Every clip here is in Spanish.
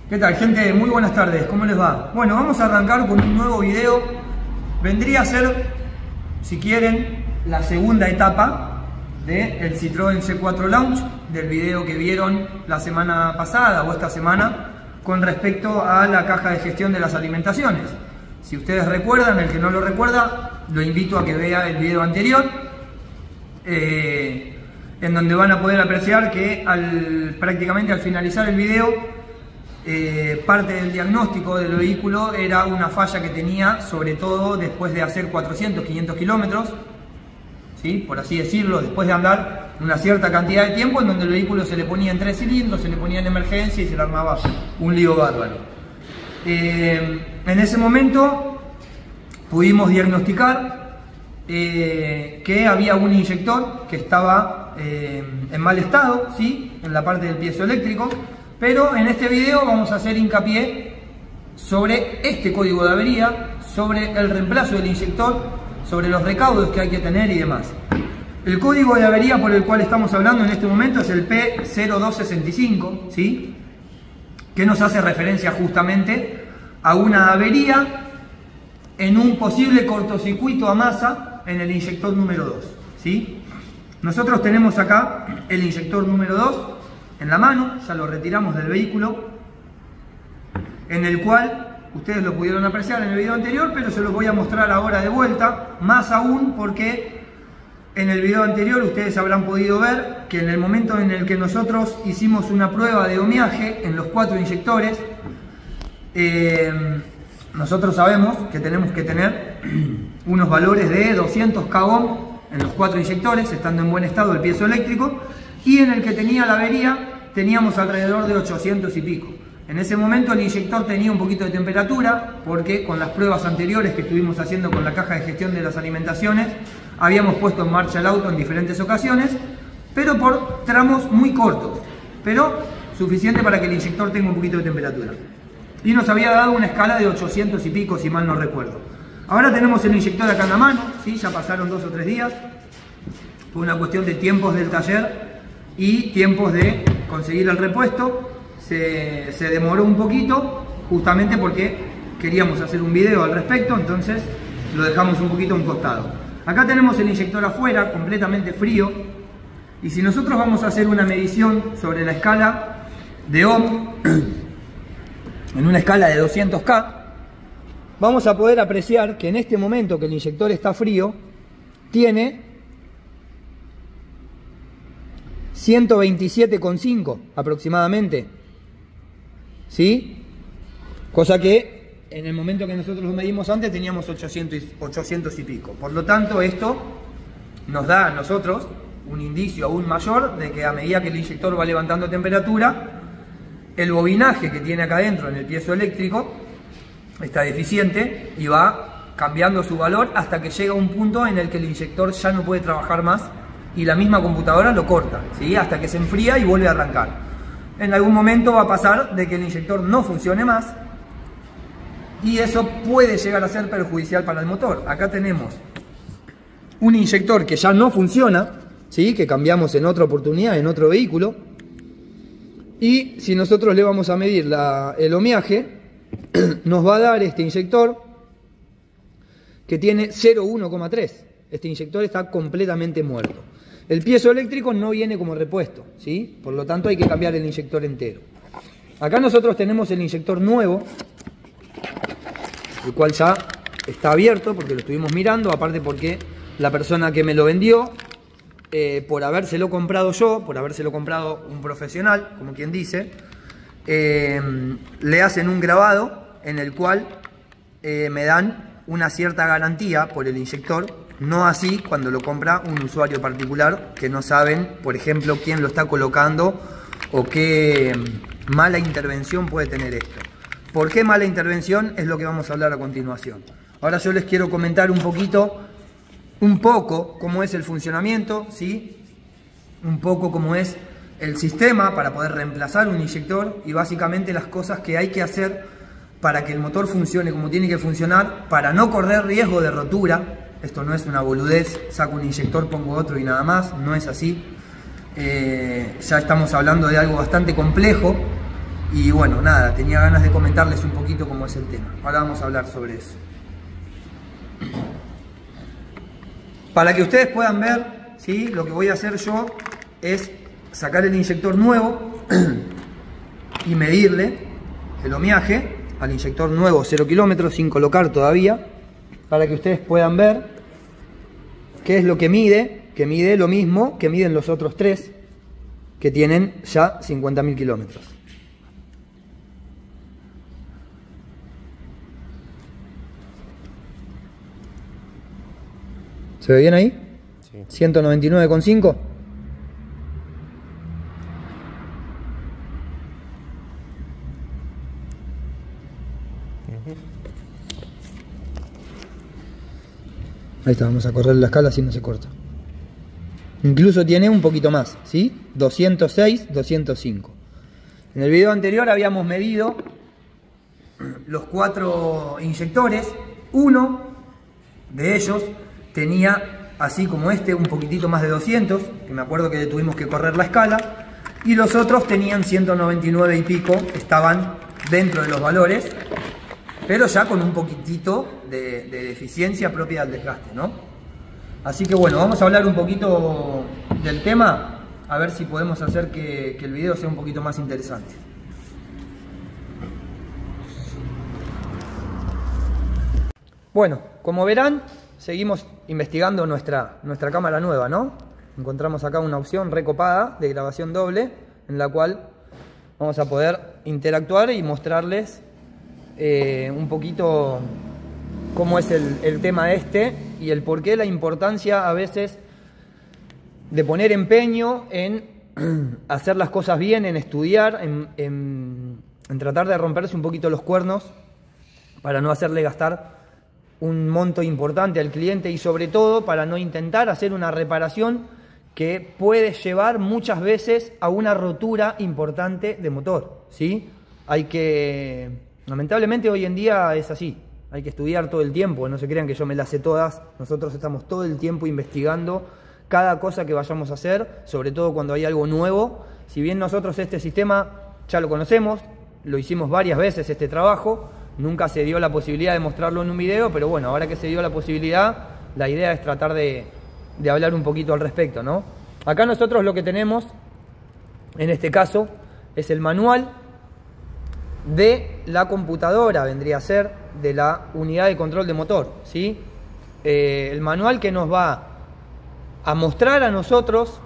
¿Qué tal, gente? Muy buenas tardes, ¿cómo les va? Bueno, vamos a arrancar con un nuevo video. Vendría a ser, si quieren, la segunda etapa del Citroën C4 Launch, del video que vieron la semana pasada o esta semana con respecto a la caja de gestión de las alimentaciones. Si ustedes recuerdan, el que no lo recuerda, lo invito a que vea el video anterior, en donde van a poder apreciar que prácticamente al finalizar el video, parte del diagnóstico del vehículo era una falla que tenía, sobre todo después de hacer 400, 500 kilómetros, ¿sí? Por así decirlo, después de andar una cierta cantidad de tiempo, en donde el vehículo se le ponía en 3 cilindros, se le ponía en emergencia y se le armaba un lío bárbaro. En ese momento pudimos diagnosticar que había un inyector que estaba en mal estado, ¿sí? En la parte del piezoeléctrico. Pero en este video vamos a hacer hincapié sobre este código de avería, sobre el reemplazo del inyector, sobre los recaudos que hay que tener y demás. El código de avería por el cual estamos hablando en este momento es el P0265, ¿sí? Que nos hace referencia justamente a una avería en un posible cortocircuito a masa en el inyector número 2, ¿sí? Nosotros tenemos acá el inyector número 2 en la mano, ya lo retiramos del vehículo, en el cual ustedes lo pudieron apreciar en el video anterior, pero se los voy a mostrar ahora de vuelta, más aún porque en el video anterior ustedes habrán podido ver que en el momento en el que nosotros hicimos una prueba de ohmiaje en los 4 inyectores, nosotros sabemos que tenemos que tener unos valores de 200 kOhm en los 4 inyectores, estando en buen estado el piezoeléctrico, y en el que tenía la avería teníamos alrededor de 800 y pico. En ese momento el inyector tenía un poquito de temperatura, porque con las pruebas anteriores que estuvimos haciendo con la caja de gestión de las alimentaciones, habíamos puesto en marcha el auto en diferentes ocasiones, pero por tramos muy cortos, pero suficiente para que el inyector tenga un poquito de temperatura. Y nos había dado una escala de 800 y pico, si mal no recuerdo. Ahora tenemos el inyector acá en la mano, ¿sí? Ya pasaron 2 o 3 días, fue una cuestión de tiempos del taller y tiempos de conseguir el repuesto. Se demoró un poquito justamente porque queríamos hacer un video al respecto, entonces lo dejamos un poquito a un costado. Acá tenemos el inyector afuera, completamente frío, y si nosotros vamos a hacer una medición sobre la escala de ohm, en una escala de 200K, vamos a poder apreciar que en este momento que el inyector está frío, tiene 127,5 aproximadamente, ¿sí? Cosa que en el momento que nosotros lo medimos antes teníamos 800 y pico. Por lo tanto, esto nos da a nosotros un indicio aún mayor de que a medida que el inyector va levantando temperatura, el bobinaje que tiene acá adentro en el piezoeléctrico está deficiente y va cambiando su valor hasta que llega a un punto en el que el inyector ya no puede trabajar más y la misma computadora lo corta, ¿sí? Hasta que se enfría y vuelve a arrancar. En algún momento va a pasar de que el inyector no funcione más y eso puede llegar a ser perjudicial para el motor. Acá tenemos un inyector que ya no funciona, ¿sí? Que cambiamos en otra oportunidad, en otro vehículo, y si nosotros le vamos a medir el ohmiaje, nos va a dar este inyector que tiene 0,1,3. Este inyector está completamente muerto. El piezoeléctrico no viene como repuesto, ¿sí? Por lo tanto hay que cambiar el inyector entero. Acá nosotros tenemos el inyector nuevo, el cual ya está abierto porque lo estuvimos mirando, aparte porque la persona que me lo vendió, por habérselo comprado yo, por habérselo comprado un profesional, como quien dice, le hacen un grabado en el cual me dan una cierta garantía por el inyector. No así cuando lo compra un usuario particular que no saben, por ejemplo, quién lo está colocando o qué mala intervención puede tener esto. ¿Por qué mala intervención? Es lo que vamos a hablar a continuación. Ahora yo les quiero comentar un poco cómo es el funcionamiento, ¿sí? Un poco cómo es el sistema para poder reemplazar un inyector y básicamente las cosas que hay que hacer para que el motor funcione como tiene que funcionar, para no correr riesgo de rotura. Esto no es una boludez, saco un inyector, pongo otro y nada más, no es así. Ya estamos hablando de algo bastante complejo Y bueno, nada, tenía ganas de comentarles un poquito cómo es el tema. Ahora vamos a hablar sobre eso. Para que ustedes puedan ver, ¿sí? Lo que voy a hacer yo es sacar el inyector nuevo y medirle el ohmiaje al inyector nuevo 0 kilómetros sin colocar todavía, para que ustedes puedan ver qué es lo que mide lo mismo que miden los otros tres que tienen ya 50.000 kilómetros. ¿Se ve bien ahí? Sí. 199,5. Ahí está, vamos a correr la escala así no se corta. Incluso tiene un poquito más, ¿sí? 206, 205. En el video anterior habíamos medido los 4 inyectores. Uno de ellos tenía, así como este, un poquitito más de 200, que me acuerdo que tuvimos que correr la escala. Y los otros tenían 199 y pico, estaban dentro de los valores, pero ya con un poquitito de deficiencia propia del desgaste, ¿no? Así que bueno, vamos a hablar un poquito del tema, a ver si podemos hacer que el video sea un poquito más interesante. Bueno, como verán, seguimos investigando nuestra cámara nueva, ¿no? Encontramos acá una opción recopada de grabación doble, en la cual vamos a poder interactuar y mostrarles un poquito cómo es el tema este y el por qué la importancia a veces de poner empeño en hacer las cosas bien, en estudiar, en tratar de romperse un poquito los cuernos para no hacerle gastar un monto importante al cliente y sobre todo para no intentar hacer una reparación que puede llevar muchas veces a una rotura importante de motor, ¿sí? Lamentablemente hoy en día es así, hay que estudiar todo el tiempo, no se crean que yo me las sé todas, nosotros estamos todo el tiempo investigando cada cosa que vayamos a hacer, sobre todo cuando hay algo nuevo. Si bien nosotros este sistema ya lo conocemos, lo hicimos varias veces este trabajo, nunca se dio la posibilidad de mostrarlo en un video, pero bueno, ahora que se dio la posibilidad, la idea es tratar de hablar un poquito al respecto, ¿no? Acá nosotros lo que tenemos, en este caso, es el manual de la computadora, vendría a ser, de la unidad de control de motor, ¿sí? El manual que nos va a mostrar a nosotros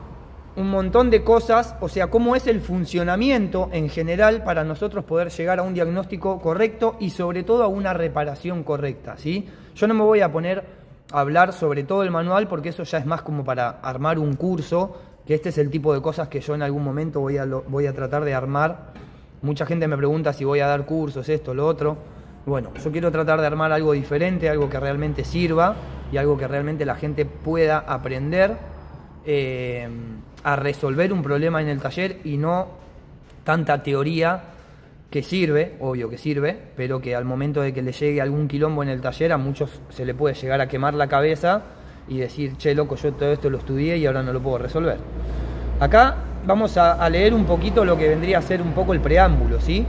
un montón de cosas, o sea, cómo es el funcionamiento en general para nosotros poder llegar a un diagnóstico correcto y sobre todo a una reparación correcta, ¿sí? Yo no me voy a poner a hablar sobre todo el manual porque eso ya es más como para armar un curso, que este es el tipo de cosas que yo en algún momento voy a tratar de armar. Mucha gente me pregunta si voy a dar cursos, esto, lo otro. Bueno, yo quiero tratar de armar algo diferente, algo que realmente sirva y algo que realmente la gente pueda aprender a resolver un problema en el taller y no tanta teoría que sirve, obvio que sirve, pero que al momento de que le llegue algún quilombo en el taller a muchos se le puede llegar a quemar la cabeza y decir, che loco, yo todo esto lo estudié y ahora no lo puedo resolver. Acá vamos a leer un poquito lo que vendría a ser un poco el preámbulo, ¿sí?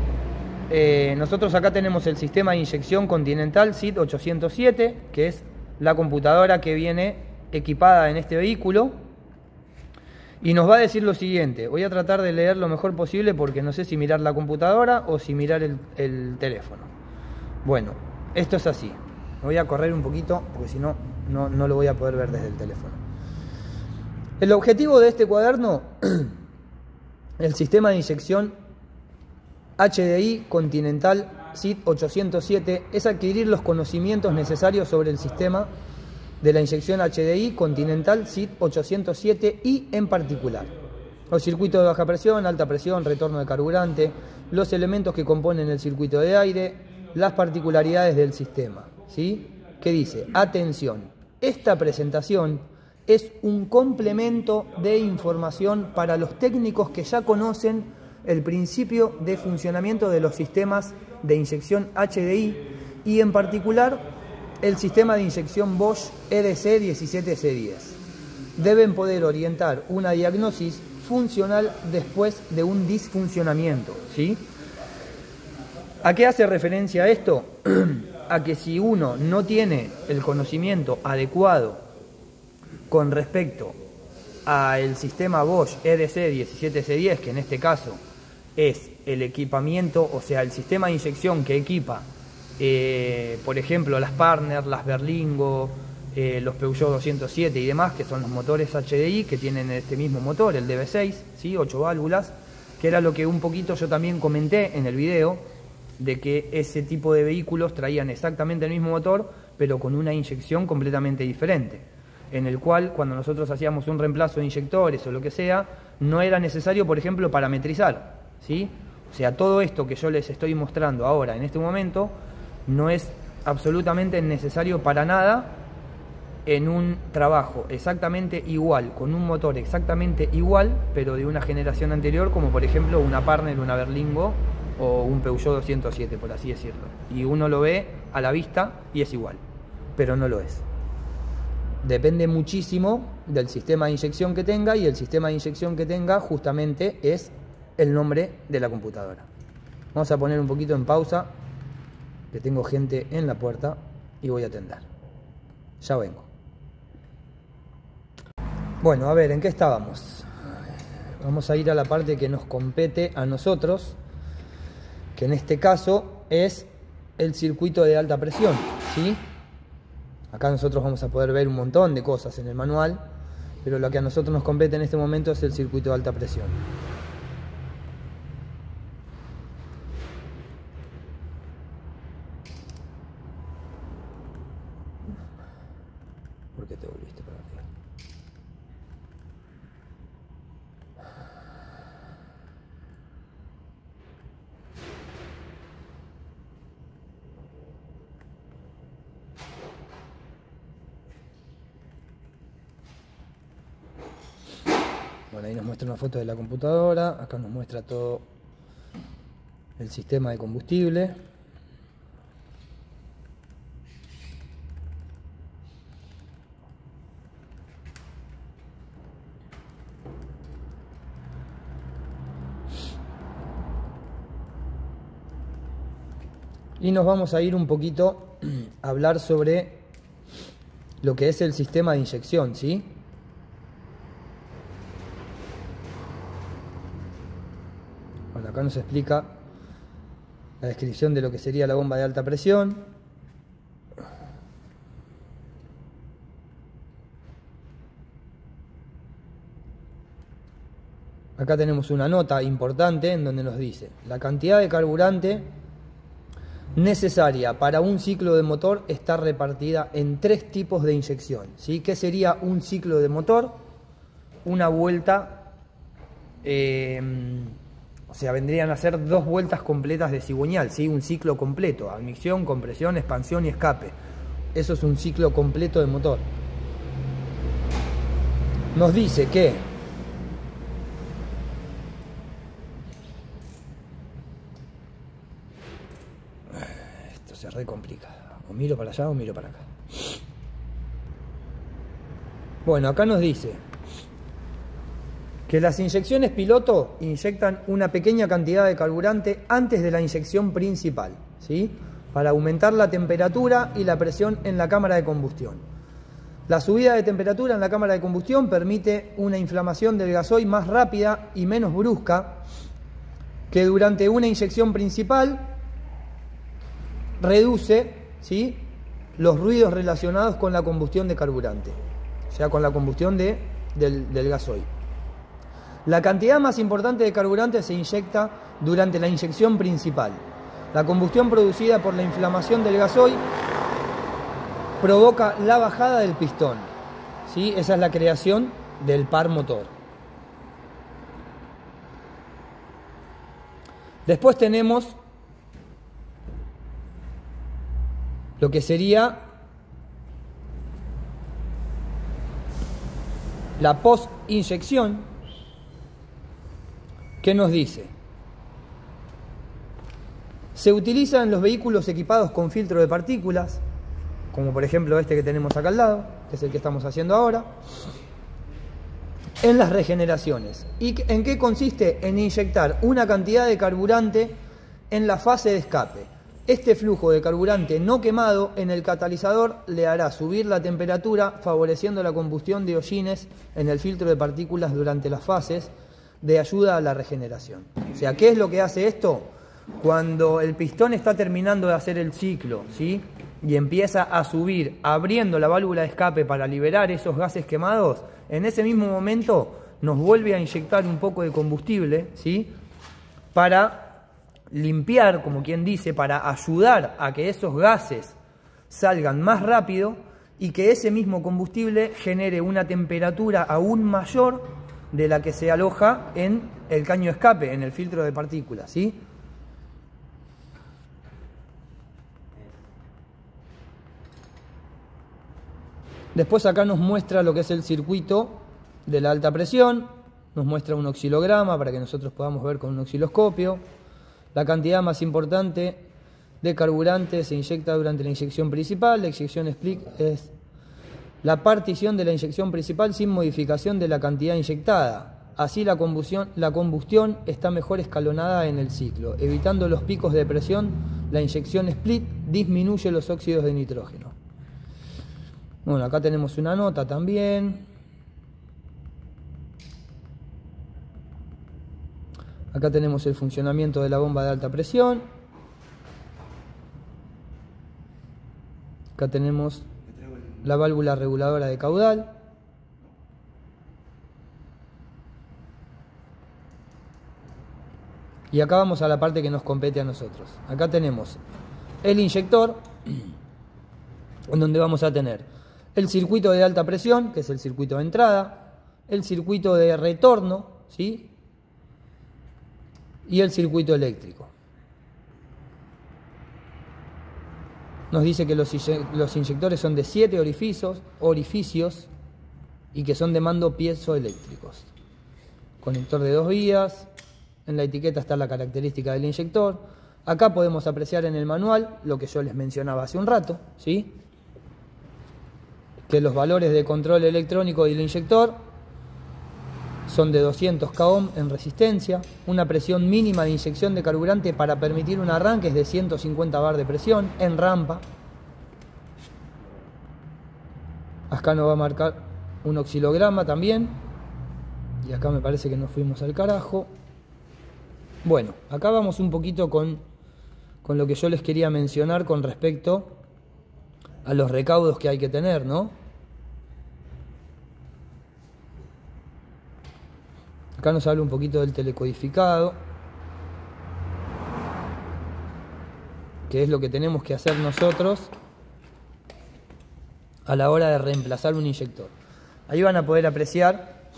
Nosotros acá tenemos el sistema de inyección Continental SID 807, que es la computadora que viene equipada en este vehículo. Y nos va a decir lo siguiente, voy a tratar de leer lo mejor posible porque no sé si mirar la computadora o si mirar el teléfono. Bueno, esto es así. Voy a correr un poquito porque si no, no lo voy a poder ver desde el teléfono. El objetivo de este cuaderno, el sistema de inyección HDI Continental SID 807, es adquirir los conocimientos necesarios sobre el sistema de la inyección HDI Continental SID 807 y en particular los circuitos de baja presión, alta presión, retorno de carburante, los elementos que componen el circuito de aire, las particularidades del sistema, ¿sí? ¿Qué dice? Atención, esta presentación es un complemento de información para los técnicos que ya conocen el principio de funcionamiento de los sistemas de inyección HDI y en particular el sistema de inyección Bosch EDC 17C10. Deben poder orientar una diagnosis funcional después de un disfuncionamiento, ¿sí? ¿A qué hace referencia esto? A que si uno no tiene el conocimiento adecuado con respecto al sistema Bosch EDC 17C10, que en este caso es el equipamiento, o sea, el sistema de inyección que equipa, por ejemplo, las Partner, las Berlingo, los Peugeot 207 y demás, que son los motores HDI que tienen este mismo motor, el DB6, ¿sí? 8 válvulas, que era lo que un poquito yo también comenté en el video, de que ese tipo de vehículos traían exactamente el mismo motor, pero con una inyección completamente diferente, en el cual cuando nosotros hacíamos un reemplazo de inyectores o lo que sea, no era necesario, por ejemplo, parametrizar, ¿sí? O sea, todo esto que yo les estoy mostrando ahora, en este momento, no es absolutamente necesario para nada en un trabajo exactamente igual, con un motor exactamente igual, pero de una generación anterior, como por ejemplo una Partner, una Berlingo o un Peugeot 207, por así decirlo. Y uno lo ve a la vista y es igual, pero no lo es. Depende muchísimo del sistema de inyección que tenga, y el sistema de inyección que tenga justamente es el nombre de la computadora. Vamos a poner un poquito en pausa, que tengo gente en la puerta y voy a atender. Ya vengo. Bueno, a ver, ¿en qué estábamos? Vamos a ir a la parte que nos compete a nosotros, que en este caso es el circuito de alta presión, ¿sí? Acá nosotros vamos a poder ver un montón de cosas en el manual, pero lo que a nosotros nos compete en este momento es el circuito de alta presión. ¿Por qué te volviste para arriba? Bueno, ahí nos muestra una foto de la computadora, acá nos muestra todo el sistema de combustible. Y nos vamos a ir un poquito a hablar sobre lo que es el sistema de inyección, ¿sí? Bueno, acá nos explica la descripción de lo que sería la bomba de alta presión. Acá tenemos una nota importante en donde nos dice: la cantidad de carburante necesaria para un ciclo de motor está repartida en 3 tipos de inyección, ¿sí? ¿Qué sería un ciclo de motor? Una vuelta, o sea, vendrían a ser 2 vueltas completas de cigüeñal, ¿sí? Un ciclo completo: admisión, compresión, expansión y escape. Eso es un ciclo completo de motor. Nos dice que se re complica. O miro para allá o miro para acá. Bueno, acá nos dice que las inyecciones piloto inyectan una pequeña cantidad de carburante antes de la inyección principal, ¿sí? Para aumentar la temperatura y la presión en la cámara de combustión. La subida de temperatura en la cámara de combustión permite una inflamación del gasoil más rápida y menos brusca que durante una inyección principal. Reduce, ¿sí?, los ruidos relacionados con la combustión de carburante, o sea, con la combustión del gasoil. La cantidad más importante de carburante se inyecta durante la inyección principal. La combustión producida por la inflamación del gasoil provoca la bajada del pistón, ¿sí? Esa es la creación del par motor. Después tenemos lo que sería la post-inyección, que nos dice: se utiliza en los vehículos equipados con filtro de partículas, como por ejemplo este que tenemos acá al lado, que es el que estamos haciendo ahora, en las regeneraciones. ¿Y en qué consiste? En inyectar una cantidad de carburante en la fase de escape. Este flujo de carburante no quemado en el catalizador le hará subir la temperatura, favoreciendo la combustión de hollines en el filtro de partículas durante las fases de ayuda a la regeneración. O sea, ¿qué es lo que hace esto? Cuando el pistón está terminando de hacer el ciclo, ¿sí?, y empieza a subir, abriendo la válvula de escape para liberar esos gases quemados, en ese mismo momento nos vuelve a inyectar un poco de combustible, ¿sí?, para limpiar, como quien dice, para ayudar a que esos gases salgan más rápido y que ese mismo combustible genere una temperatura aún mayor de la que se aloja en el caño de escape, en el filtro de partículas, ¿sí? Después acá nos muestra lo que es el circuito de la alta presión, nos muestra un oscilograma para que nosotros podamos ver con un osciloscopio. La cantidad más importante de carburante se inyecta durante la inyección principal. La inyección split es la partición de la inyección principal sin modificación de la cantidad inyectada. Así la combustión está mejor escalonada en el ciclo. Evitando los picos de presión, la inyección split disminuye los óxidos de nitrógeno. Bueno, acá tenemos una nota también. Acá tenemos el funcionamiento de la bomba de alta presión. Acá tenemos la válvula reguladora de caudal. Y acá vamos a la parte que nos compete a nosotros. Acá tenemos el inyector, en donde vamos a tener el circuito de alta presión, que es el circuito de entrada, el circuito de retorno, ¿sí?, y el circuito eléctrico. Nos dice que los inyectores son de 7 orificios y que son de mando piezoeléctricos. Conector de 2 vías. En la etiqueta está la característica del inyector. Acá podemos apreciar en el manual lo que yo les mencionaba hace un rato, ¿sí?, que los valores de control electrónico del inyector son de 200 kΩ en resistencia, una presión mínima de inyección de carburante para permitir un arranque es de 150 bar de presión en rampa. Acá nos va a marcar un oscilograma también, y acá me parece que nos fuimos al carajo. Bueno, acá vamos un poquito con lo que yo les quería mencionar con respecto a los recaudos que hay que tener, ¿no? Acá nos habla un poquito del telecodificado, que es lo que tenemos que hacer nosotros a la hora de reemplazar un inyector. Ahí van a poder apreciar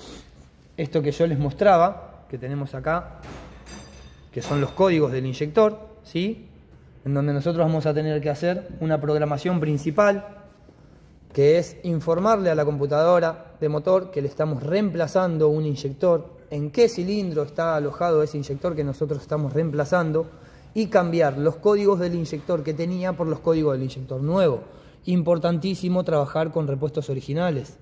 esto que yo les mostraba, que tenemos acá, que son los códigos del inyector, ¿sí?, en donde nosotros vamos a tener que hacer una programación principal, que es informarle a la computadora de motor que le estamos reemplazando un inyector, en qué cilindro está alojado ese inyector que nosotros estamos reemplazando, y cambiar los códigos del inyector que tenía por los códigos del inyector nuevo. Importantísimo trabajar con repuestos originales.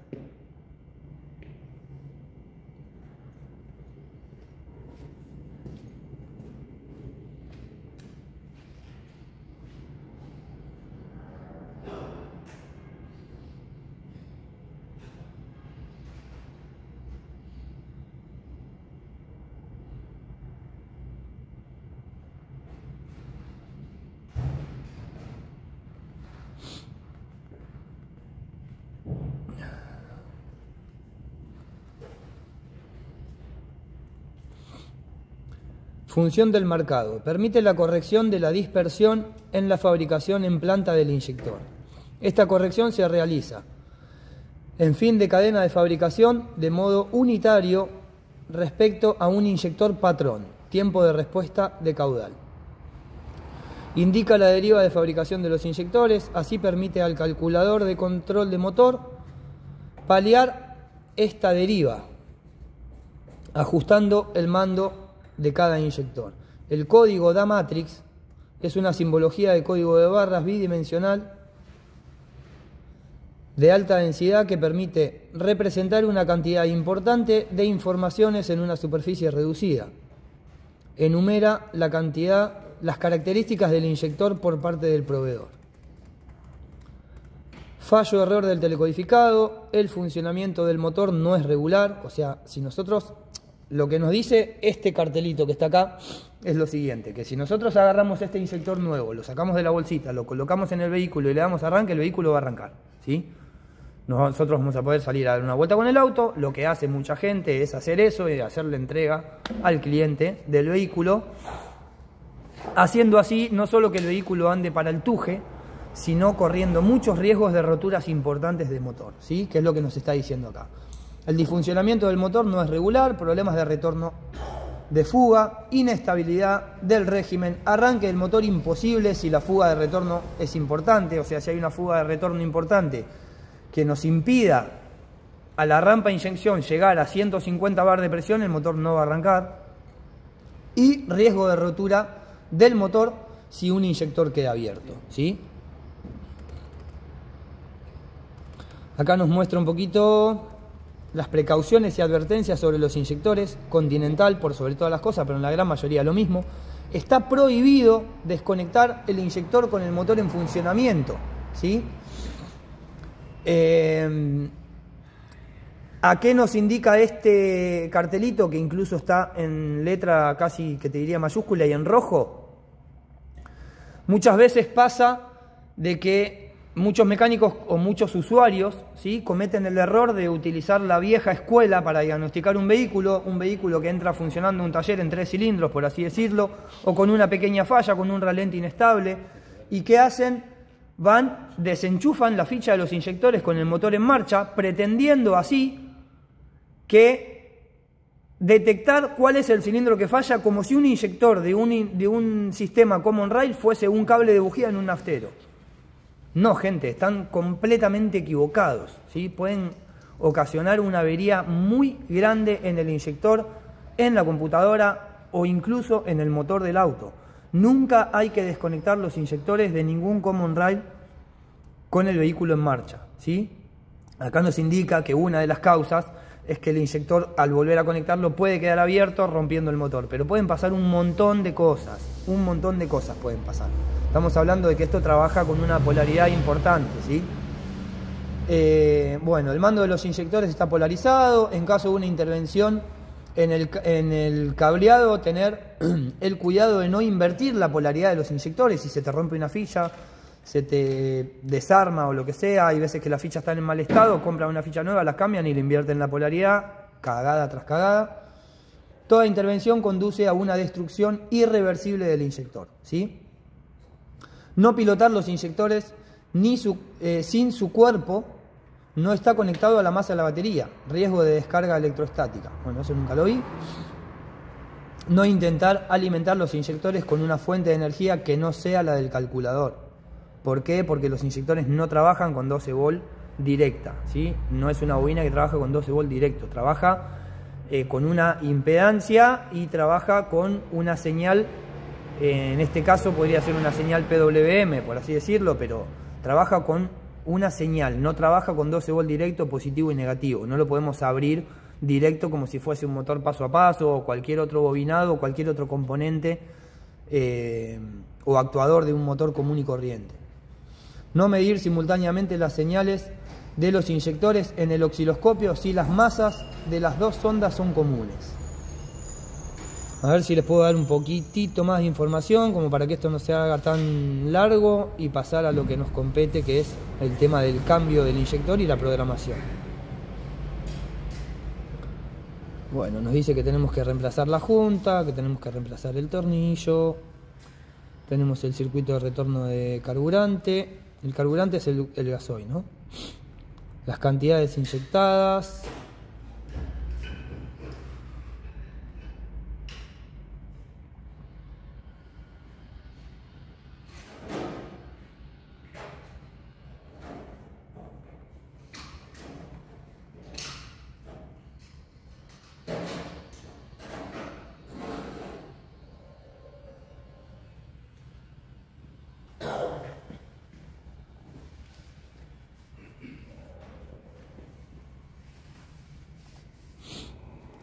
Función del marcado. Permite la corrección de la dispersión en la fabricación en planta del inyector. Esta corrección se realiza en fin de cadena de fabricación de modo unitario respecto a un inyector patrón. Tiempo de respuesta de caudal. Indica la deriva de fabricación de los inyectores. Así permite al calculador de control de motor paliar esta deriva, ajustando el mando de cada inyector. El código da matrix es una simbología de código de barras bidimensional de alta densidad que permite representar una cantidad importante de informaciones en una superficie reducida. Enumera la cantidad las características del inyector por parte del proveedor. Fallo o error del telecodificado, el funcionamiento del motor no es regular, o sea, si nosotros, lo que nos dice este cartelito que está acá es lo siguiente, que si nosotros agarramos este inyector nuevo, lo sacamos de la bolsita, lo colocamos en el vehículo y le damos arranque, el vehículo va a arrancar, ¿sí? Nosotros vamos a poder salir a dar una vuelta con el auto, lo que hace mucha gente es hacer eso y hacerle entrega al cliente del vehículo, haciendo así no solo que el vehículo ande para el tuje, sino corriendo muchos riesgos de roturas importantes de motor, ¿sí? Que es lo que nos está diciendo acá. El disfuncionamiento del motor no es regular, problemas de retorno de fuga, inestabilidad del régimen, arranque del motor imposible si la fuga de retorno es importante, o sea, si hay una fuga de retorno importante que nos impida a la rampa de inyección llegar a 150 bar de presión, el motor no va a arrancar. Y riesgo de rotura del motor si un inyector queda abierto, ¿sí? Acá nos muestra un poquito las precauciones y advertencias sobre los inyectores. Continental, por sobre todas las cosas, pero en la gran mayoría lo mismo. Está prohibido desconectar el inyector con el motor en funcionamiento, ¿sí? ¿A qué nos indica este cartelito, que incluso está en letra casi que te diría mayúscula y en rojo? Muchas veces pasa de que muchos mecánicos o muchos usuarios, ¿sí?, cometen el error de utilizar la vieja escuela para diagnosticar un vehículo que entra funcionando en un taller en 3 cilindros, por así decirlo, o con una pequeña falla, con un ralente inestable. ¿Y qué hacen? Desenchufan la ficha de los inyectores con el motor en marcha, pretendiendo así que detectar cuál es el cilindro que falla, como si un inyector de un sistema common rail fuese un cable de bujía en un naftero. No, gente, están completamente equivocados, ¿sí? Pueden ocasionar una avería muy grande en el inyector, en la computadora o incluso en el motor del auto. Nunca hay que desconectar los inyectores de ningún common rail con el vehículo en marcha, ¿sí? Acá nos indica que una de las causas es que el inyector, al volver a conectarlo, puede quedar abierto rompiendo el motor, pero pueden pasar un montón de cosas pueden pasar. Estamos hablando de que esto trabaja con una polaridad importante, ¿sí? Bueno, el mando de los inyectores está polarizado. En caso de una intervención en el cableado, tener el cuidado de no invertir la polaridad de los inyectores. Si se te rompe una ficha, se te desarma o lo que sea, hay veces que las fichas están en mal estado, compran una ficha nueva, las cambian y le invierten la polaridad, cagada tras cagada. Toda intervención conduce a una destrucción irreversible del inyector, ¿sí? No pilotar los inyectores sin su cuerpo no está conectado a la masa de la batería. Riesgo de descarga electrostática. Bueno, eso nunca lo vi. No intentar alimentar los inyectores con una fuente de energía que no sea la del calculador. ¿Por qué? Porque los inyectores no trabajan con 12 volt directa, ¿sí? No es una bobina que trabaja con 12 volt directo. Trabaja con una impedancia y trabaja con una señal. En este caso podría ser una señal PWM, por así decirlo, pero trabaja con una señal, no trabaja con 12 volt directo, positivo y negativo. No lo podemos abrir directo como si fuese un motor paso a paso o cualquier otro bobinado o cualquier otro componente o actuador de un motor común y corriente. No medir simultáneamente las señales de los inyectores en el osciloscopio si las masas de las dos sondas son comunes. A ver si les puedo dar un poquitito más de información como para que esto no se haga tan largo y pasar a lo que nos compete, que es el tema del cambio del inyector y la programación. Bueno, nos dice que tenemos que reemplazar la junta, que tenemos que reemplazar el tornillo. Tenemos el circuito de retorno de carburante. El carburante es el gasoil, ¿no? Las cantidades inyectadas.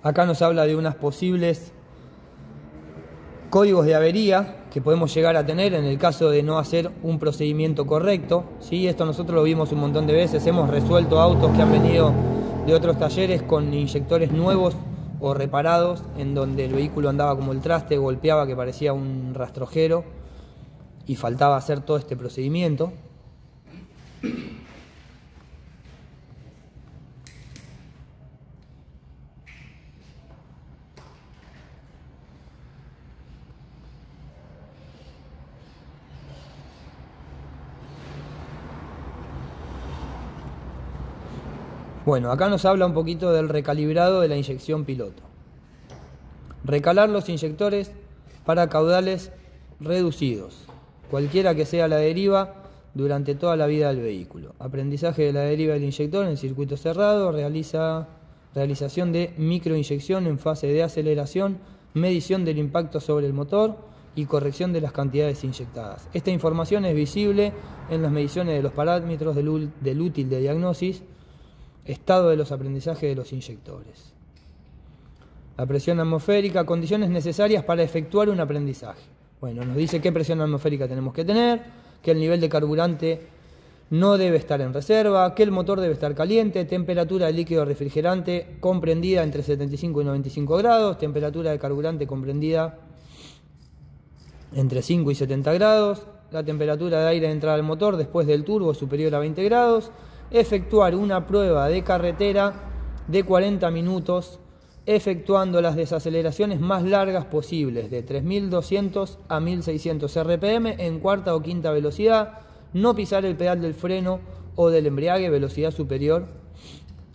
Acá nos habla de unos posibles códigos de avería que podemos llegar a tener en el caso de no hacer un procedimiento correcto, ¿sí? Esto nosotros lo vimos un montón de veces, hemos resuelto autos que han venido de otros talleres con inyectores nuevos o reparados, en donde el vehículo andaba como el traste, golpeaba que parecía un rastrojero y faltaba hacer todo este procedimiento. Bueno, acá nos habla un poquito del recalibrado de la inyección piloto. Recalar los inyectores para caudales reducidos, cualquiera que sea la deriva, durante toda la vida del vehículo. Aprendizaje de la deriva del inyector en circuito cerrado, realización de microinyección en fase de aceleración, medición del impacto sobre el motor y corrección de las cantidades inyectadas. Esta información es visible en las mediciones de los parámetros del útil de diagnosis, estado de los aprendizajes de los inyectores. La presión atmosférica, condiciones necesarias para efectuar un aprendizaje. Bueno, nos dice qué presión atmosférica tenemos que tener, que el nivel de carburante no debe estar en reserva, que el motor debe estar caliente, temperatura de líquido refrigerante comprendida entre 75 y 95 grados, temperatura de carburante comprendida entre 5 y 70 grados, la temperatura de aire de entrada al motor después del turbo superior a 20 grados, efectuar una prueba de carretera de 40 minutos, efectuando las desaceleraciones más largas posibles, de 3200 a 1600 RPM en cuarta o quinta velocidad, no pisar el pedal del freno o del embriague, velocidad superior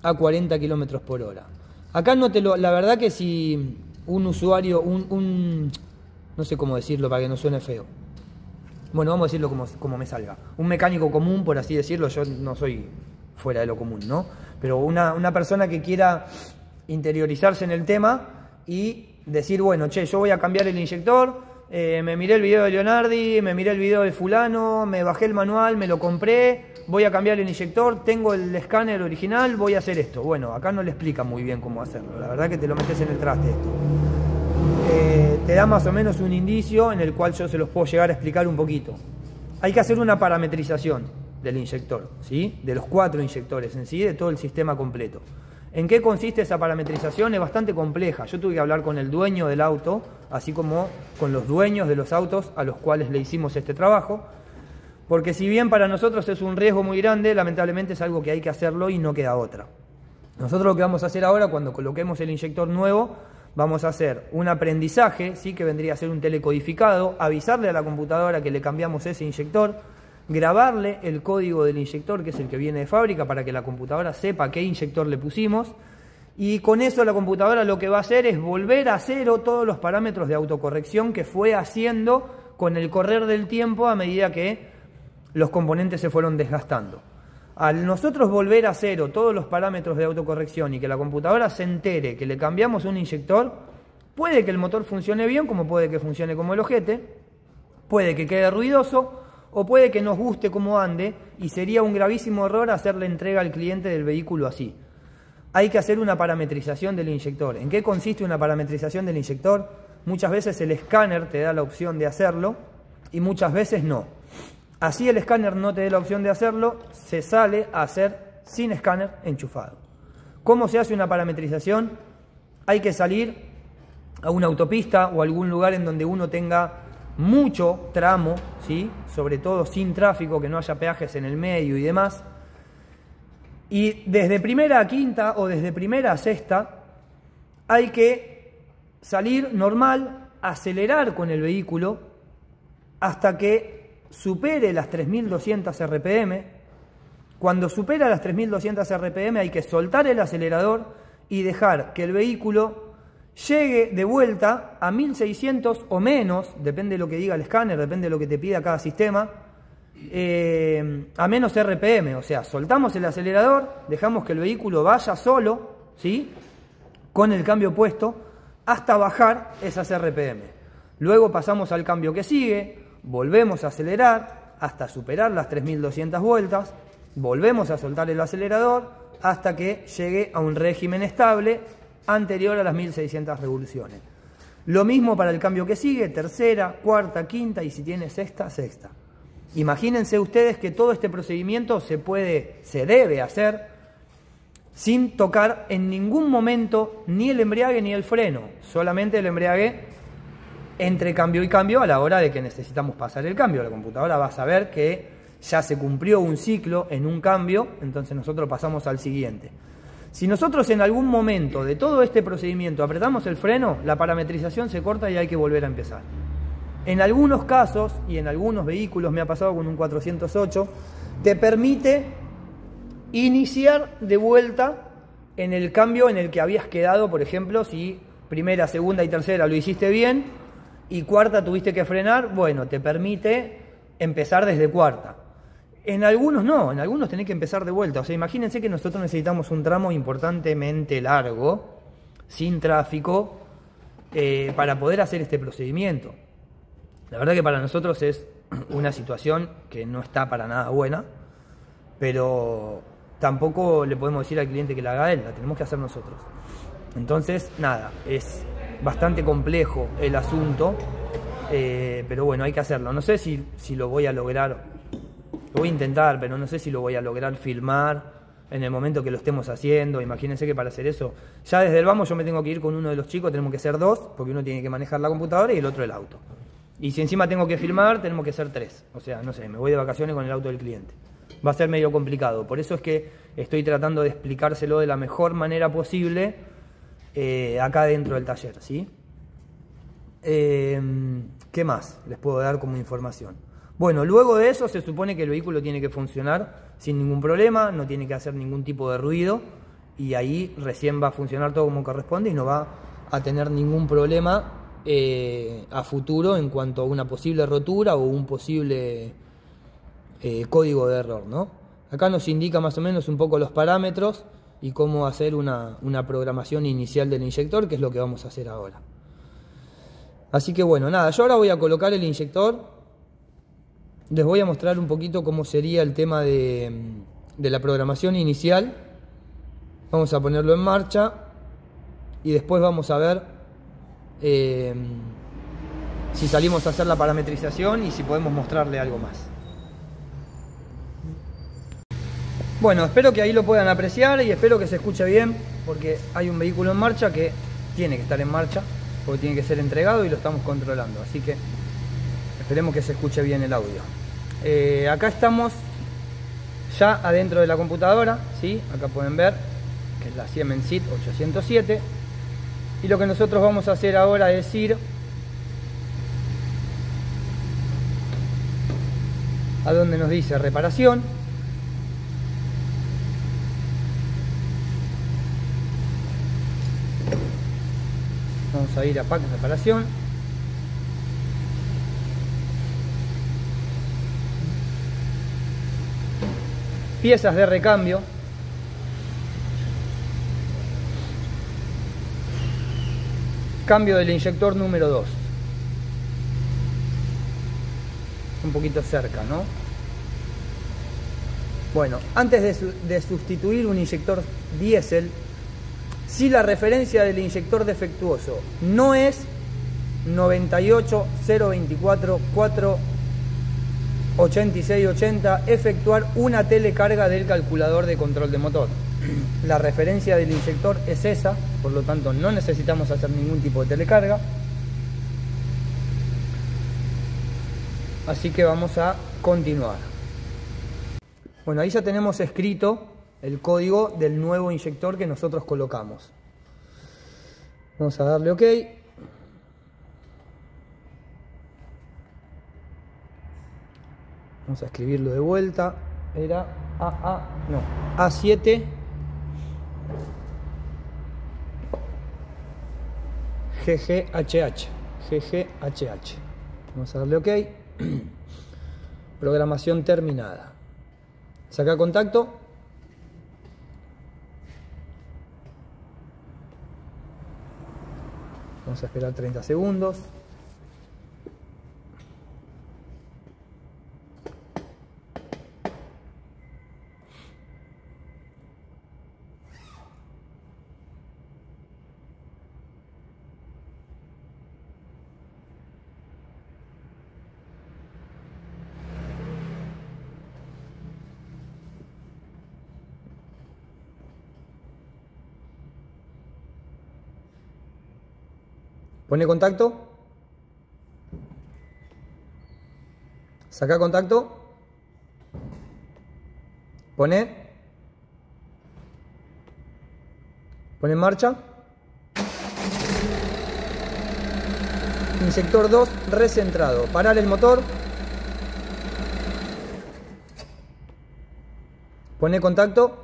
a 40 km por hora. Acá la verdad que si un usuario, no sé cómo decirlo para que no suene feo, bueno, vamos a decirlo como me salga, un mecánico común, por así decirlo, yo no soy fuera de lo común, ¿no? Pero una persona que quiera interiorizarse en el tema y decir, bueno, che, yo voy a cambiar el inyector, me miré el video de Leonardi, me miré el video de fulano, me bajé el manual, me lo compré, voy a cambiar el inyector, tengo el escáner original, voy a hacer esto. Bueno, acá no le explica muy bien cómo hacerlo, la verdad que te lo metes en el traste esto. Te da más o menos un indicio en el cual yo se los puedo llegar a explicar un poquito. Hay que hacer una parametrización del inyector, ¿sí? De los 4 inyectores en sí, de todo el sistema completo. ¿En qué consiste esa parametrización? Es bastante compleja. Yo tuve que hablar con el dueño del auto, así como con los dueños de los autos a los cuales le hicimos este trabajo, porque si bien para nosotros es un riesgo muy grande, lamentablemente es algo que hay que hacerlo y no queda otra. Nosotros lo que vamos a hacer ahora, cuando coloquemos el inyector nuevo, vamos a hacer un aprendizaje, ¿sí? Que vendría a ser un telecodificado, avisarle a la computadora que le cambiamos ese inyector, grabarle el código del inyector, que es el que viene de fábrica, para que la computadora sepa qué inyector le pusimos, y con eso la computadora lo que va a hacer es volver a cero todos los parámetros de autocorrección que fue haciendo con el correr del tiempo a medida que los componentes se fueron desgastando. Al nosotros volver a cero todos los parámetros de autocorrección y que la computadora se entere que le cambiamos un inyector, puede que el motor funcione bien, como puede que funcione como el ojete, puede que quede ruidoso, o puede que nos guste cómo ande, y sería un gravísimo error hacerle entrega al cliente del vehículo así. Hay que hacer una parametrización del inyector. ¿En qué consiste una parametrización del inyector? Muchas veces el escáner te da la opción de hacerlo y muchas veces no. Así el escáner no te dé la opción de hacerlo, se sale a hacer sin escáner enchufado. ¿Cómo se hace una parametrización? Hay que salir a una autopista o algún lugar en donde uno tenga mucho tramo, ¿sí? Sobre todo sin tráfico, que no haya peajes en el medio y demás. Y desde primera a quinta o desde primera a sexta hay que salir normal, acelerar con el vehículo hasta que supere las 3200 RPM. Cuando supera las 3200 RPM hay que soltar el acelerador y dejar que el vehículo llegue de vuelta a 1600 o menos, depende de lo que diga el escáner, depende de lo que te pida cada sistema, a menos RPM, o sea, soltamos el acelerador, dejamos que el vehículo vaya solo, ¿sí? Con el cambio puesto, hasta bajar esas RPM. Luego pasamos al cambio que sigue, volvemos a acelerar hasta superar las 3200 vueltas, volvemos a soltar el acelerador hasta que llegue a un régimen estable anterior a las 1600 revoluciones. Lo mismo para el cambio que sigue, tercera, cuarta, quinta y si tiene sexta, sexta. Imagínense ustedes que todo este procedimiento se debe hacer sin tocar en ningún momento ni el embriague ni el freno, solamente el embriague entre cambio y cambio a la hora de que necesitamos pasar el cambio. La computadora va a saber que ya se cumplió un ciclo en un cambio, entonces nosotros pasamos al siguiente. Si nosotros en algún momento de todo este procedimiento apretamos el freno, la parametrización se corta y hay que volver a empezar. En algunos casos y en algunos vehículos, me ha pasado con un 408, te permite iniciar de vuelta en el cambio en el que habías quedado, por ejemplo, si primera, segunda y tercera lo hiciste bien y cuarta tuviste que frenar, bueno, te permite empezar desde cuarta. En algunos no, en algunos tenés que empezar de vuelta. O sea, imagínense que nosotros necesitamos un tramo importantemente largo, sin tráfico, para poder hacer este procedimiento. La verdad que para nosotros es una situación que no está para nada buena, pero tampoco le podemos decir al cliente que la haga él, la tenemos que hacer nosotros. Entonces, nada, es bastante complejo el asunto, pero bueno, hay que hacerlo. No sé si lo voy a lograr. Lo voy a intentar, pero no sé si lo voy a lograr filmar en el momento que lo estemos haciendo. Imagínense que para hacer eso, ya desde el vamos yo me tengo que ir con uno de los chicos, tenemos que ser dos, porque uno tiene que manejar la computadora y el otro el auto. Y si encima tengo que filmar, tenemos que ser tres. O sea, no sé, me voy de vacaciones con el auto del cliente. Va a ser medio complicado. Por eso es que estoy tratando de explicárselo de la mejor manera posible acá dentro del taller, ¿sí? ¿Qué más les puedo dar como información? Bueno, luego de eso se supone que el vehículo tiene que funcionar sin ningún problema, no tiene que hacer ningún tipo de ruido y ahí recién va a funcionar todo como corresponde y no va a tener ningún problema a futuro en cuanto a una posible rotura o un posible código de error, ¿no? Acá nos indica más o menos un poco los parámetros y cómo hacer una programación inicial del inyector, que es lo que vamos a hacer ahora. Así que bueno, nada, yo ahora voy a colocar el inyector. Les voy a mostrar un poquito cómo sería el tema de la programación inicial. Vamos a ponerlo en marcha y después vamos a ver si salimos a hacer la parametrización y si podemos mostrarle algo más. Bueno, espero que ahí lo puedan apreciar y espero que se escuche bien, porque hay un vehículo en marcha que tiene que estar en marcha, porque tiene que ser entregado y lo estamos controlando, así que esperemos que se escuche bien el audio. Acá estamos ya adentro de la computadora, ¿sí? Acá pueden ver que es la Siemens SIT 807 y lo que nosotros vamos a hacer ahora es ir a donde nos dice reparación. Vamos a ir a Pack Reparación. Piezas de recambio. Cambio del inyector número 2. Un poquito cerca, ¿no? Bueno, antes de sustituir un inyector diésel, si la referencia del inyector defectuoso no es 9802448680, efectuar una telecarga del calculador de control de motor. La referencia del inyector es esa, por lo tanto no necesitamos hacer ningún tipo de telecarga. Así que vamos a continuar. Bueno, ahí ya tenemos escrito el código del nuevo inyector que nosotros colocamos. Vamos a darle OK. Vamos a escribirlo de vuelta. Era A7 GGHH. GGHH. Vamos a darle OK. Programación terminada. Saca contacto. Vamos a esperar 30 segundos. Pone contacto. Saca contacto. Pone en marcha. Inyector 2 recentrado. Parar el motor. Pone contacto.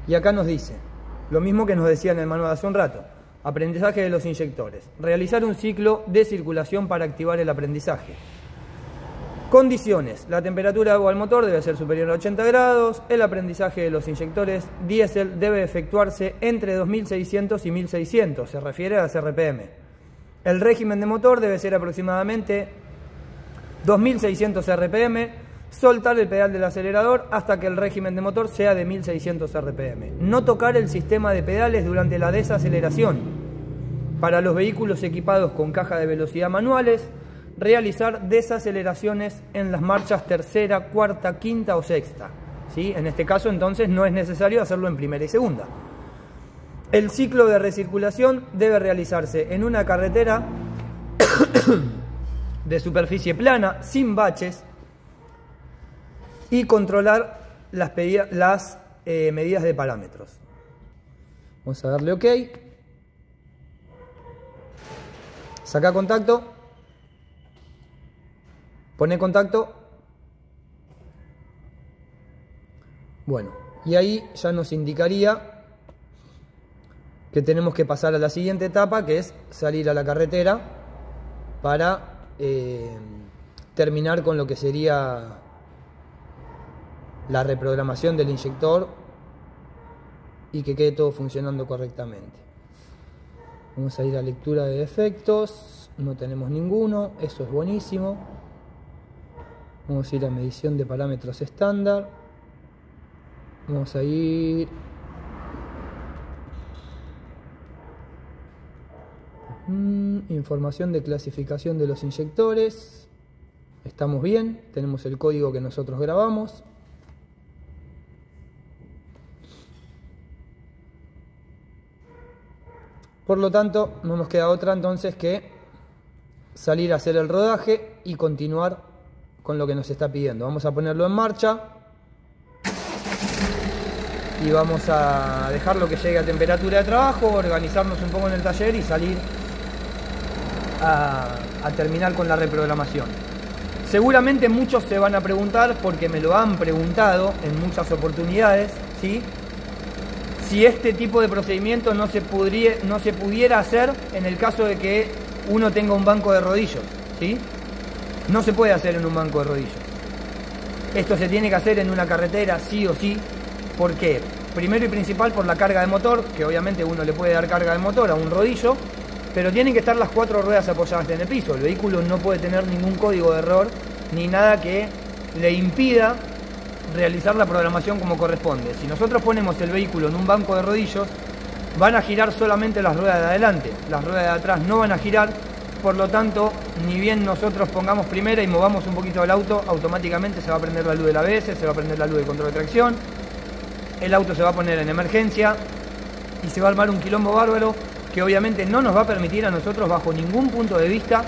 Y acá nos dice lo mismo que nos decía en el manual hace un rato. Aprendizaje de los inyectores. Realizar un ciclo de circulación para activar el aprendizaje. Condiciones. La temperatura de agua del motor debe ser superior a 80 grados. El aprendizaje de los inyectores diésel debe efectuarse entre 2600 y 1600. Se refiere a las RPM. El régimen de motor debe ser aproximadamente 2600 RPM. Soltar el pedal del acelerador hasta que el régimen de motor sea de 1600 RPM. No tocar el sistema de pedales durante la desaceleración. Para los vehículos equipados con caja de velocidad manuales, realizar desaceleraciones en las marchas tercera, cuarta, quinta o sexta. ¿Sí? En este caso, entonces, no es necesario hacerlo en primera y segunda. El ciclo de recirculación debe realizarse en una carretera de superficie plana, sin baches, y controlar las medidas de parámetros. Vamos a darle OK. Saca contacto. Pone contacto. Bueno, y ahí ya nos indicaría que tenemos que pasar a la siguiente etapa, que es salir a la carretera para terminar con lo que sería la reprogramación del inyector y que quede todo funcionando correctamente. Vamos a ir a lectura de defectos. No tenemos ninguno, eso es buenísimo. Vamos a ir a medición de parámetros estándar. Vamos a ir información de clasificación de los inyectores. Estamos bien, tenemos el código que nosotros grabamos. Por lo tanto, no nos queda otra entonces que salir a hacer el rodaje y continuar con lo que nos está pidiendo. Vamos a ponerlo en marcha y vamos a dejarlo que llegue a temperatura de trabajo, organizarnos un poco en el taller y salir a terminar con la reprogramación. Seguramente muchos se van a preguntar, porque me lo han preguntado en muchas oportunidades, ¿sí?, si este tipo de procedimiento no se pudiera hacer en el caso de que uno tenga un banco de rodillos, ¿sí? No se puede hacer en un banco de rodillos. Esto se tiene que hacer en una carretera sí o sí. ¿Por qué? Primero y principal por la carga de motor, que obviamente uno le puede dar carga de motor a un rodillo, pero tienen que estar las 4 ruedas apoyadas en el piso. El vehículo no puede tener ningún código de error ni nada que le impida realizar la programación como corresponde. Si nosotros ponemos el vehículo en un banco de rodillos, van a girar solamente las ruedas de adelante, las ruedas de atrás no van a girar. Por lo tanto, ni bien nosotros pongamos primera y movamos un poquito el auto, automáticamente se va a prender la luz del ABS, se va a prender la luz de control de tracción, el auto se va a poner en emergencia y se va a armar un quilombo bárbaro que obviamente no nos va a permitir a nosotros, bajo ningún punto de vista,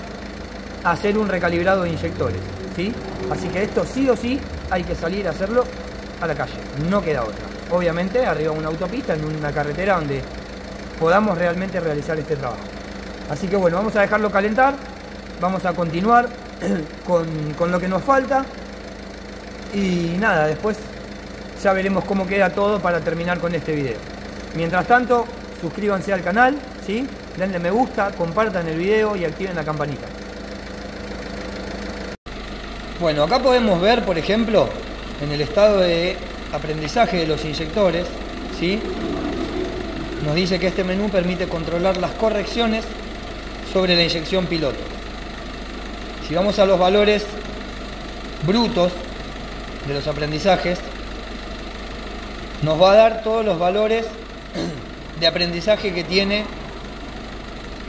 hacer un recalibrado de inyectores, ¿sí? Así que esto sí o sí hay que salir a hacerlo a la calle, no queda otra. Obviamente arriba de una autopista, en una carretera donde podamos realmente realizar este trabajo. Así que bueno, vamos a dejarlo calentar, vamos a continuar con lo que nos falta y nada, después ya veremos cómo queda todo para terminar con este video. Mientras tanto, suscríbanse al canal, ¿sí? Denle me gusta, compartan el video y activen la campanita. Bueno, acá podemos ver, por ejemplo, en el estado de aprendizaje de los inyectores, ¿sí?, nos dice que este menú permite controlar las correcciones sobre la inyección piloto. Si vamos a los valores brutos de los aprendizajes, nos va a dar todos los valores de aprendizaje que tiene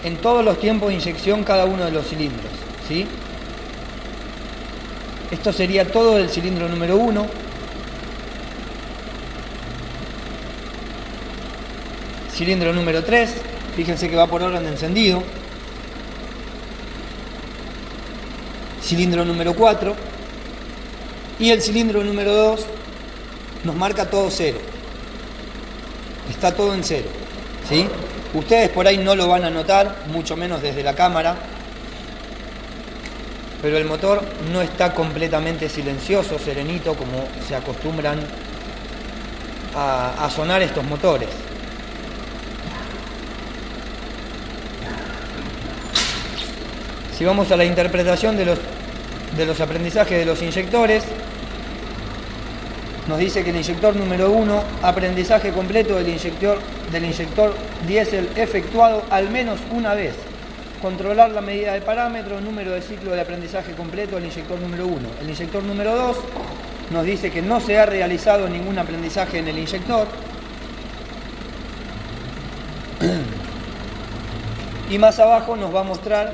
en todos los tiempos de inyección cada uno de los cilindros, ¿sí? Esto sería todo del cilindro número 1. Cilindro número 3, Fíjense que va por orden de encendido. Cilindro número 4. Y el cilindro número 2 nos marca todo 0. Está todo en 0, ¿sí? Ustedes por ahí no lo van a notar, mucho menos desde la cámara, pero el motor no está completamente silencioso, serenito, como se acostumbran a sonar estos motores. Si vamos a la interpretación de los aprendizajes de los inyectores, nos dice que el inyector número 1, aprendizaje completo del inyector diésel efectuado al menos una vez. Controlar la medida de parámetros, número de ciclo de aprendizaje completo del inyector número 1. El inyector número 2 nos dice que no se ha realizado ningún aprendizaje en el inyector. Y más abajo nos va a mostrar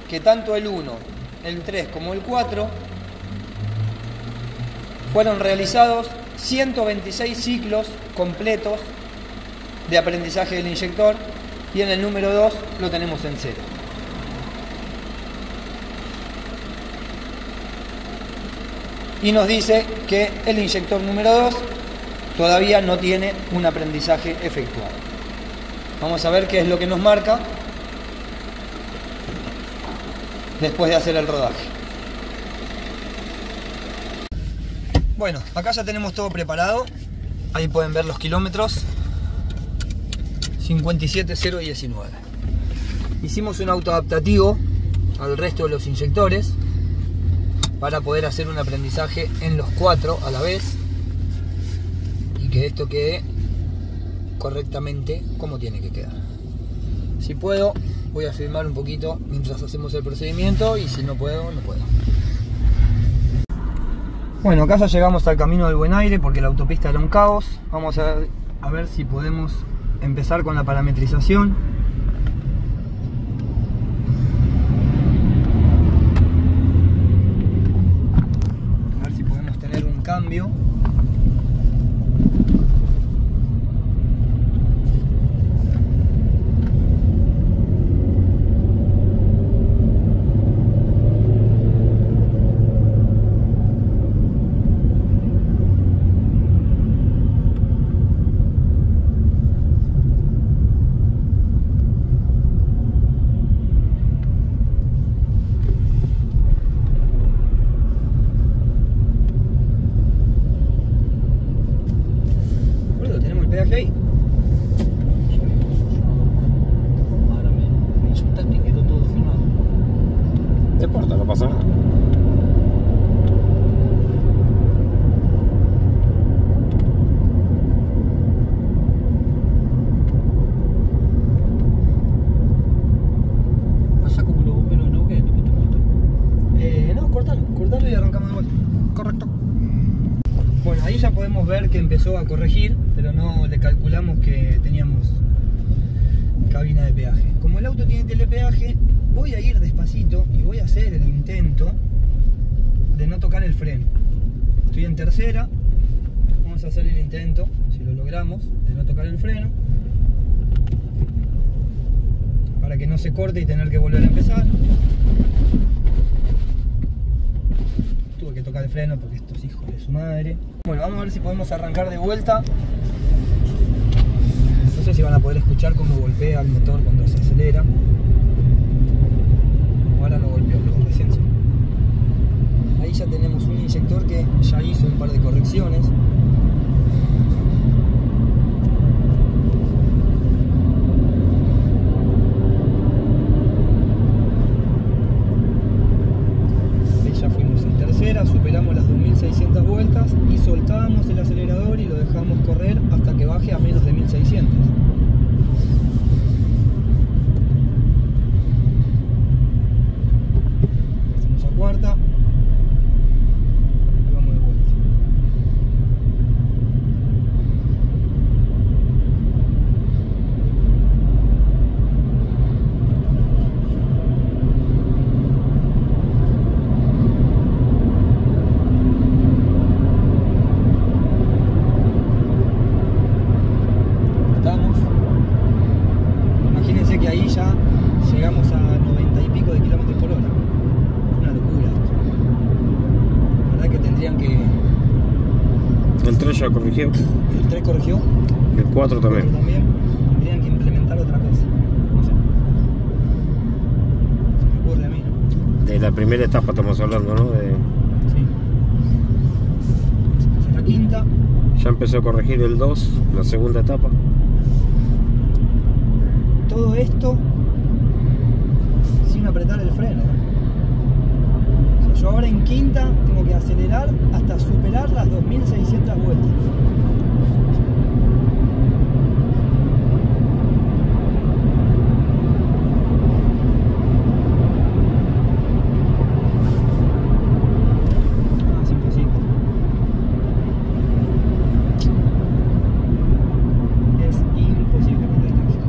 que tanto el 1, el 3 como el 4 fueron realizados 126 ciclos completos de aprendizaje del inyector, y en el número 2 lo tenemos en 0. Y nos dice que el inyector número 2 todavía no tiene un aprendizaje efectuado. Vamos a ver qué es lo que nos marca después de hacer el rodaje. Bueno, acá ya tenemos todo preparado. Ahí pueden ver los kilómetros. 57.019. Hicimos un autoadaptativo al resto de los inyectores para poder hacer un aprendizaje en los 4 a la vez y que esto quede correctamente como tiene que quedar. Si puedo, voy a filmar un poquito mientras hacemos el procedimiento, y si no puedo, no puedo. Bueno, acá ya llegamos al camino del Buen Aire porque la autopista era un caos. Vamos a ver si podemos empezar con la parametrización. A ver si podemos tener un cambio. Ahí. Ahora me insultaste y quedó todo filmado. No importa, no pasa nada. ¿Pasa como los bomberos en Neuquén? No, cortalo y arrancamos de vuelta. Correcto. Bueno, ahí ya podemos ver que empezó a corregir, pero no le calculamos que teníamos cabina de peaje. Como el auto tiene telepeaje, voy a ir despacito y voy a hacer el intento de no tocar el freno. Estoy en tercera, vamos a hacer el intento, si lo logramos, de no tocar el freno, para que no se corte y tener que volver a empezar. Tuve que tocar el freno porque estos hijos de su madre. Bueno, vamos a ver si podemos arrancar de vuelta. No sé si van a poder escuchar cómo golpea el motor cuando se acelera. Ahora no golpeó, pero recién sí. Ahí ya tenemos un inyector que ya hizo un par de correcciones. Superamos las 2600 vueltas y soltábamos el acelerador y lo dejamos correr hasta que baje a menos de 1600. Hacemos a cuarta y vamos de vuelta. y ahí ya llegamos a 90 y pico de kilómetros por hora. Una locura. La verdad que tendrían que... El 3 ya corrigió. El 3 corrigió. El 4 también. Tendrían que implementar otra cosa. No sé. Se me ocurre a mí, ¿no? De la primera etapa estamos hablando, ¿no? Sí. La quinta. Ya empezó a corregir el 2, la segunda etapa. Todo esto sin apretar el freno. O sea, yo ahora en quinta tengo que acelerar hasta superar las 2600 vueltas. Es imposible. Es imposible con el tráfico.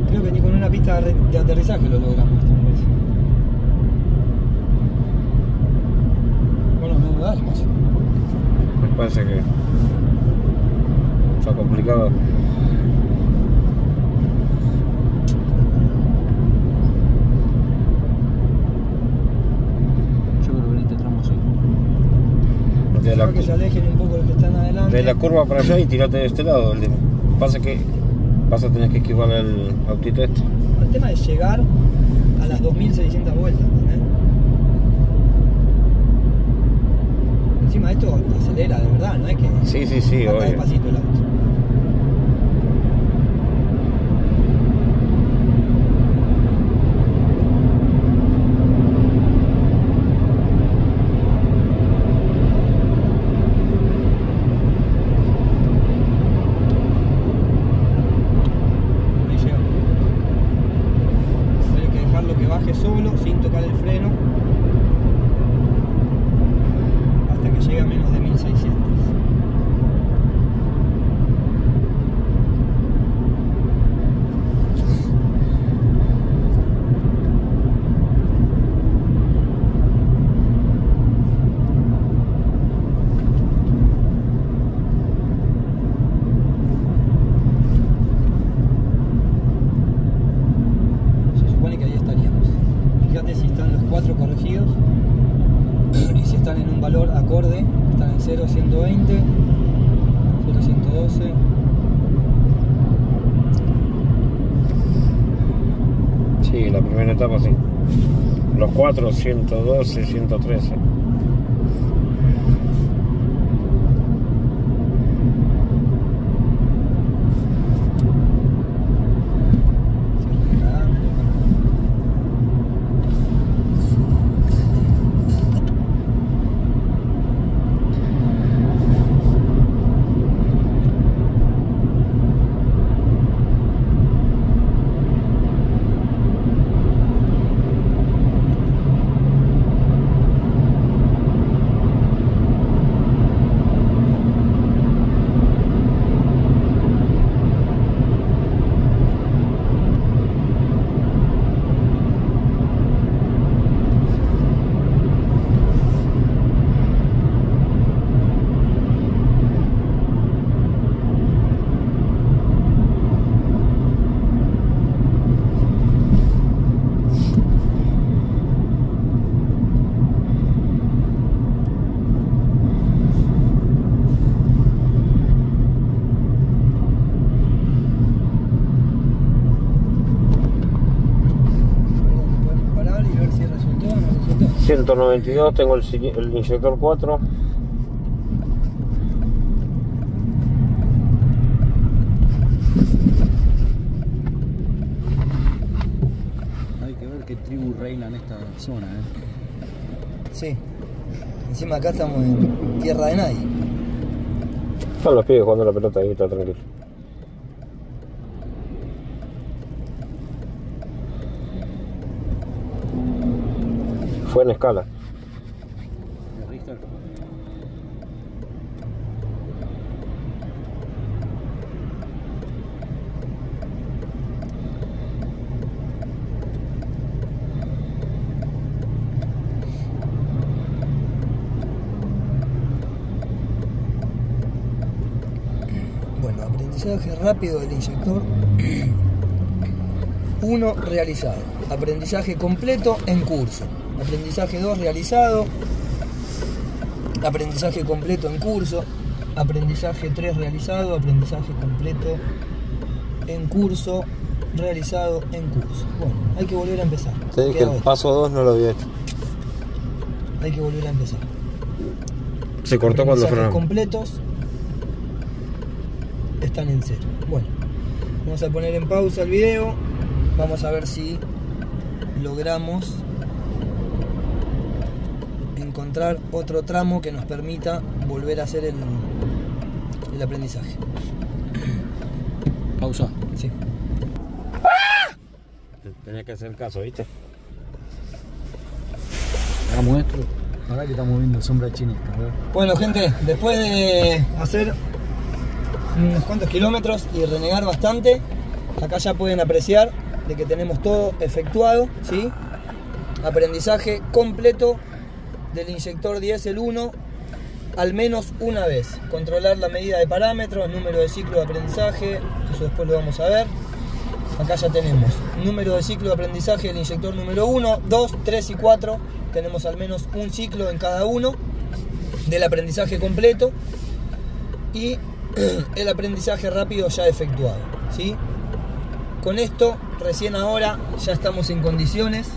Creo que ni con una pista de aterrizaje lo logramos, me parece. Bueno, no, dale más. Me parece que está complicado. Yo creo que en este tramo sí. Creo que se alejen un poco los que están adelante. De la curva para allá y tirate de este lado. Pasa que vas a tener que esquivar el autito este. El tema es llegar a las 2600 vueltas, ¿entendés? Encima esto acelera de verdad, no es que Sí, anda obvio. despacito el auto. Ahí llega. Hay que dejarlo que baje solo, sin tocar el freno, hasta que llegue a menos de 1600. Se supone que ahí estaríamos. Fíjate si están los 4 corregidos y si están en un valor acorde. Están en 0, 120, 0, 112. Sí, la primera etapa sí. Los 4, 112, 113. Podemos parar y ver si resultó o no resultó. 192, tengo el inyector 4. Hay que ver qué tribu reina en esta zona, Sí. Encima acá estamos en tierra de nadie. Están los pibes jugando la pelota ahí, está tranquilo. Fue en escala. Bueno, aprendizaje rápido del inyector 1 realizado, aprendizaje completo en curso, aprendizaje 2 realizado, aprendizaje completo en curso, aprendizaje 3 realizado, aprendizaje completo en curso, realizado en curso. Bueno, hay que volver a empezar. Te dije que el paso 2 no lo había hecho. Hay que volver a empezar. Se cortó cuando frenamos. Completos están en 0. Bueno, vamos a poner en pausa el video. Vamos a ver si logramos encontrar otro tramo que nos permita volver a hacer el aprendizaje. Pausa. Sí. Tenía que hacer caso, ¿viste? Hagamos esto. Acá que estamos viendo sombra chinesca. Bueno, gente, después de hacer unos cuantos kilómetros y renegar bastante, acá ya pueden apreciar de que tenemos todo efectuado, ¿sí? Aprendizaje completo del inyector diésel 1 al menos una vez. Controlar la medida de parámetros, número de ciclo de aprendizaje, eso después lo vamos a ver. Acá ya tenemos número de ciclo de aprendizaje del inyector número 1, 2, 3 y 4. Tenemos al menos un ciclo en cada uno del aprendizaje completo y el aprendizaje rápido ya efectuado, ¿sí? Con esto, recién ahora ya estamos en condiciones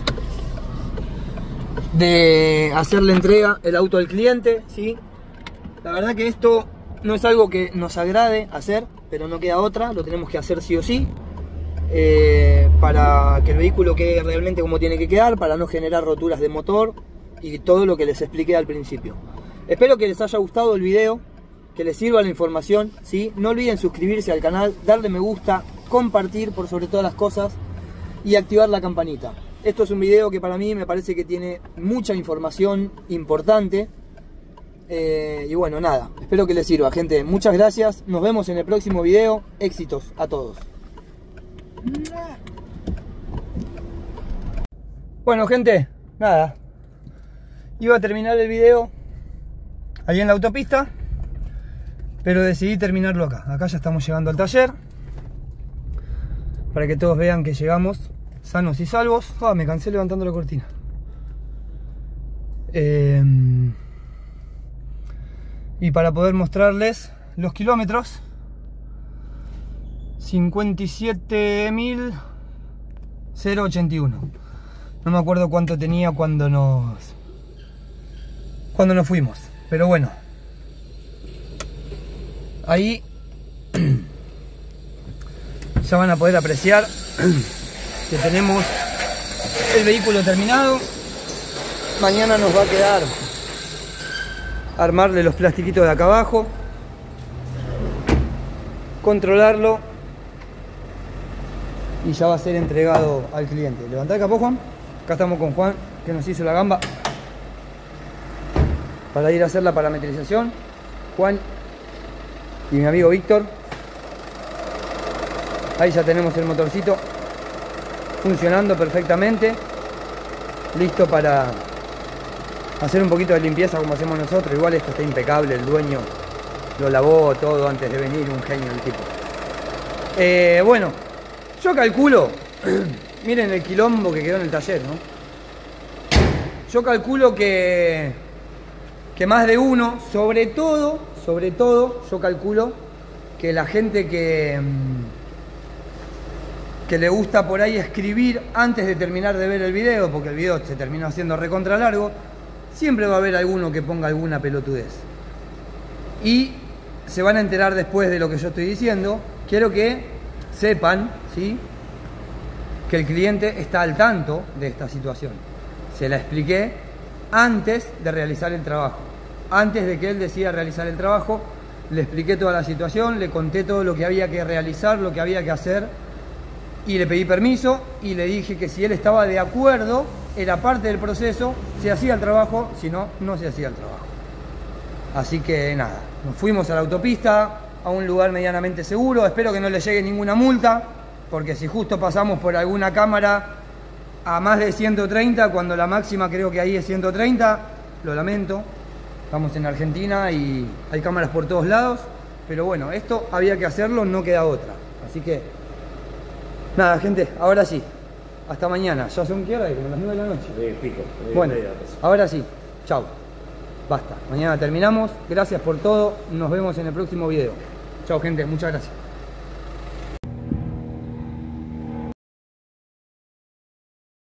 de hacer la entrega el auto al cliente, ¿sí? La verdad que esto no es algo que nos agrade hacer, pero no queda otra, lo tenemos que hacer sí o sí, para que el vehículo quede realmente como tiene que quedar, para no generar roturas de motor y todo lo que les expliqué al principio. Espero que les haya gustado el video, que les sirva la información, ¿sí? No olviden suscribirse al canal, darle me gusta, compartir por sobre todas las cosas y activar la campanita. Esto es un video que para mí me parece que tiene mucha información importante. Y bueno, nada, espero que les sirva, gente. Muchas gracias, nos vemos en el próximo video. Éxitos a todos. Bueno, gente, nada, iba a terminar el video ahí en la autopista, pero decidí terminarlo acá. Acá ya estamos llegando al taller, para que todos vean que llegamos sanos y salvos. Me cansé levantando la cortina. Y para poder mostrarles los kilómetros, 57.081. No me acuerdo cuánto tenía cuando nos fuimos, pero bueno, ahí ya van a poder apreciar que tenemos el vehículo terminado. Mañana nos va a quedar armarle los plastiquitos de acá abajo, controlarlo y ya va a ser entregado al cliente. Levantá el capó, Juan. Acá estamos con Juan, que nos hizo la gamba para ir a hacer la parametrización. Juan y mi amigo Víctor. Ahí ya tenemos el motorcito funcionando perfectamente, listo para hacer un poquito de limpieza como hacemos nosotros. Igual esto está impecable, el dueño lo lavó todo antes de venir, un genio el tipo. Bueno, yo calculo, miren el quilombo que quedó en el taller, ¿no? Yo calculo que más de uno, sobre todo, yo calculo que la gente que le gusta por ahí escribir antes de terminar de ver el video, porque el video se terminó haciendo recontra largo, siempre va a haber alguno que ponga alguna pelotudez. Y se van a enterar después de lo que yo estoy diciendo. Quiero que sepan, ¿sí?, que el cliente está al tanto de esta situación. Se la expliqué antes de realizar el trabajo. Antes de que él decida realizar el trabajo, le expliqué toda la situación, le conté todo lo que había que realizar, lo que había que hacer, y le pedí permiso y le dije que si él estaba de acuerdo, era parte del proceso, se hacía el trabajo, si no, no se hacía el trabajo. Así que nada, nos fuimos a la autopista, a un lugar medianamente seguro. Espero que no le llegue ninguna multa, porque si justo pasamos por alguna cámara a más de 130, cuando la máxima creo que ahí es 130, lo lamento. Estamos en Argentina y hay cámaras por todos lados, pero bueno, esto había que hacerlo, no queda otra. Así que, nada, gente, ahora sí. Hasta mañana. ¿Ya son qué hora? Como las 9 de la noche. Pico. Bueno, ahora sí. Chao. Basta. Mañana terminamos. Gracias por todo. Nos vemos en el próximo video. Chao, gente. Muchas gracias.